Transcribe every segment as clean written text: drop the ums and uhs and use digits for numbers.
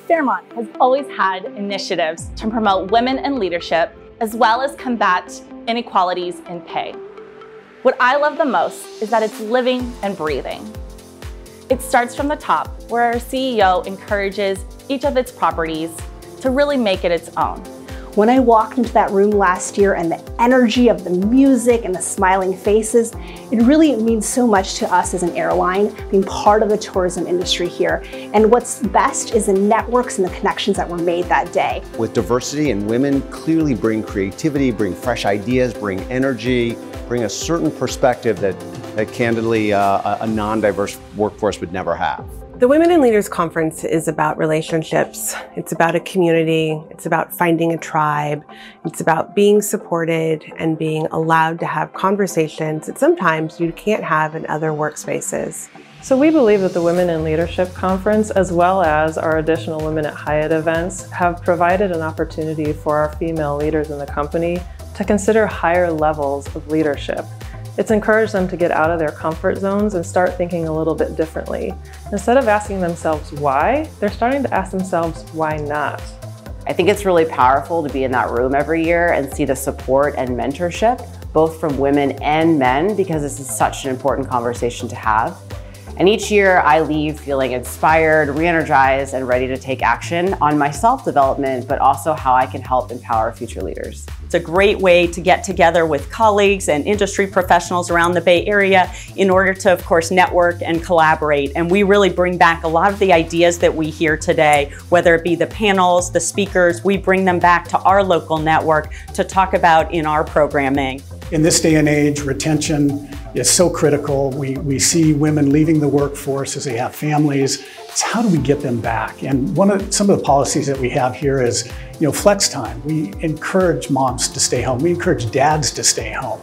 Fairmont has always had initiatives to promote women in leadership, as well as combat inequalities in pay. What I love the most is that it's living and breathing. It starts from the top, where our CEO encourages each of its properties to really make it its own. When I walked into that room last year and the energy of the music and the smiling faces, it really means so much to us as an airline, being part of the tourism industry here. And what's best is the networks and the connections that were made that day. With diversity, and women clearly bring creativity, bring fresh ideas, bring energy, bring a certain perspective that candidly a non-diverse workforce would never have. The Women in Leaders Conference is about relationships. It's about a community. It's about finding a tribe. It's about being supported and being allowed to have conversations that sometimes you can't have in other workspaces. So we believe that the Women in Leadership Conference, as well as our additional Women at Hyatt events, have provided an opportunity for our female leaders in the company to consider higher levels of leadership. It's encouraged them to get out of their comfort zones and start thinking a little bit differently. Instead of asking themselves why, they're starting to ask themselves why not. I think it's really powerful to be in that room every year and see the support and mentorship, both from women and men, because this is such an important conversation to have. And each year I leave feeling inspired, re-energized, and ready to take action on my self-development, but also how I can help empower future leaders. It's a great way to get together with colleagues and industry professionals around the Bay Area in order to, of course, network and collaborate. And we really bring back a lot of the ideas that we hear today, whether it be the panels, the speakers, we bring them back to our local network to talk about in our programming. In this day and age, retention is so critical. We see women leaving the workforce as they have families. It's how do we get them back? And some of the policies that we have here is, flex time. We encourage moms to stay home. We encourage dads to stay home.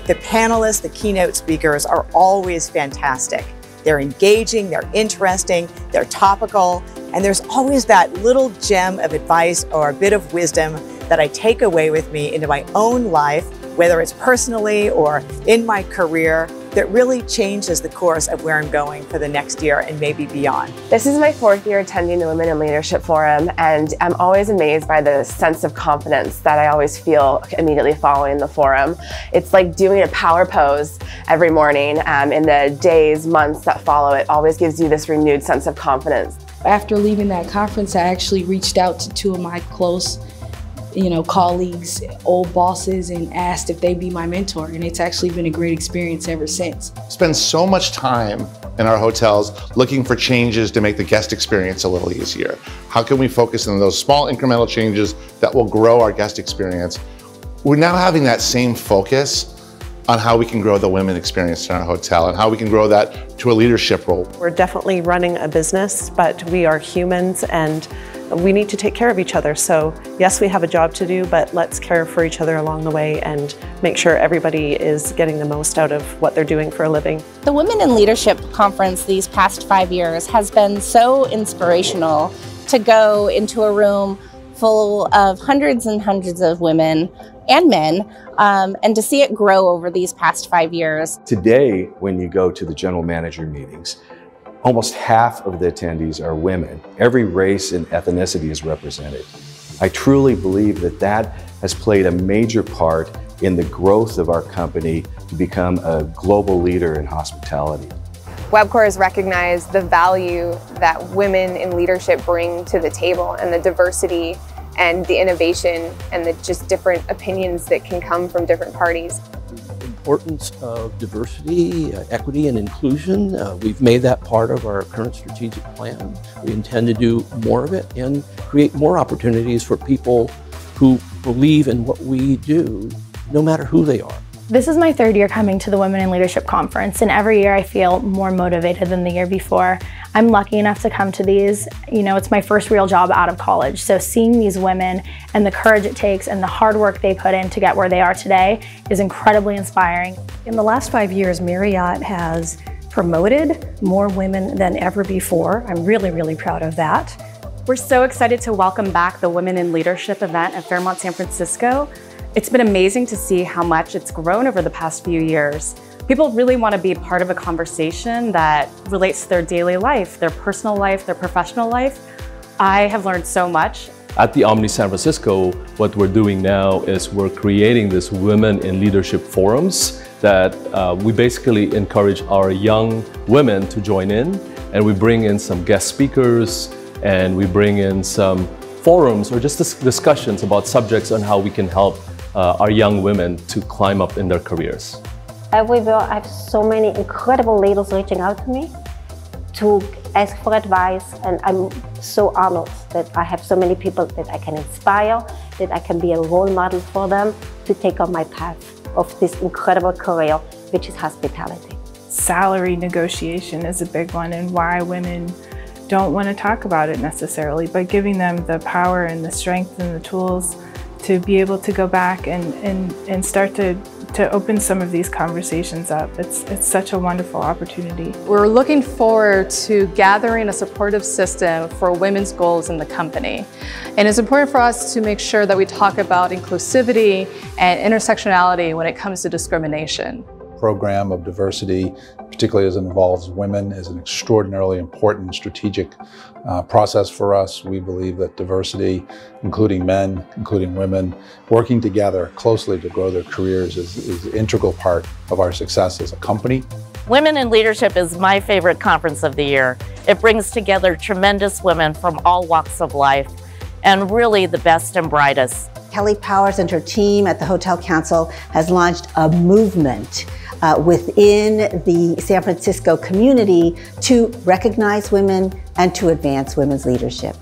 The panelists, the keynote speakers are always fantastic. They're engaging, they're interesting, they're topical, and there's always that little gem of advice or a bit of wisdom that I take away with me into my own life, whether it's personally or in my career, that really changes the course of where I'm going for the next year and maybe beyond. This is my 4th year attending the Women in Leadership Forum, and I'm always amazed by the sense of confidence that I always feel immediately following the forum. It's like doing a power pose every morning. In the days, months that follow, it always gives you this renewed sense of confidence. After leaving that conference, I actually reached out to 2 of my close colleagues, old bosses, and asked if they'd be my mentor. And it's actually been a great experience ever since. Spend so much time in our hotels looking for changes to make the guest experience a little easier. How can we focus on those small incremental changes that will grow our guest experience? We're now having that same focus on how we can grow the women experience in our hotel and how we can grow that to a leadership role. We're definitely running a business, but we are humans and we need to take care of each other. So yes, we have a job to do, but let's care for each other along the way and make sure everybody is getting the most out of what they're doing for a living. The Women in Leadership Conference these past 5 years has been so inspirational to go into a room full of hundreds and hundreds of women and men, and to see it grow over these past 5 years. Today, when you go to the general manager meetings, almost half of the attendees are women. Every race and ethnicity is represented. I truly believe that has played a major part in the growth of our company to become a global leader in hospitality. Webcor has recognized the value that women in leadership bring to the table and the diversity and the innovation and the just different opinions that can come from different parties. Importance of diversity, equity, and inclusion. We've made that part of our current strategic plan. We intend to do more of it and create more opportunities for people who believe in what we do, no matter who they are. This is my 3rd year coming to the Women in Leadership Conference, and every year I feel more motivated than the year before. I'm lucky enough to come to these. It's my first real job out of college, so seeing these women and the courage it takes and the hard work they put in to get where they are today is incredibly inspiring. In the last 5 years, Marriott has promoted more women than ever before. I'm really, really proud of that. We're so excited to welcome back the Women in Leadership event at Fairmont San Francisco. It's been amazing to see how much it's grown over the past few years. People really want to be part of a conversation that relates to their daily life, their personal life, their professional life, I have learned so much. At the Omni San Francisco, what we're doing now is we're creating this Women in Leadership forums that we basically encourage our young women to join in, and we bring in some guest speakers, and we bring in some forums or just discussions about subjects on how we can help our young women to climb up in their careers. Everywhere, I have so many incredible leaders reaching out to me to ask for advice, and I'm so honored that I have so many people that I can inspire, that I can be a role model for them to take on my path of this incredible career, which is hospitality. Salary negotiation is a big one, and why women don't want to talk about it necessarily, but giving them the power and the strength and the tools to be able to go back and start to open some of these conversations up. It's such a wonderful opportunity. We're looking forward to gathering a supportive system for women's goals in the company. And it's important for us to make sure that we talk about inclusivity and intersectionality when it comes to discrimination. Program of diversity, particularly as it involves women, is an extraordinarily important strategic process for us. We believe that diversity, including men, including women, working together closely to grow their careers is an integral part of our success as a company. Women in Leadership is my favorite conference of the year. It brings together tremendous women from all walks of life and really the best and brightest. Kelly Powers and her team at the Hotel Council has launched a movement within the San Francisco community to recognize women and to advance women's leadership.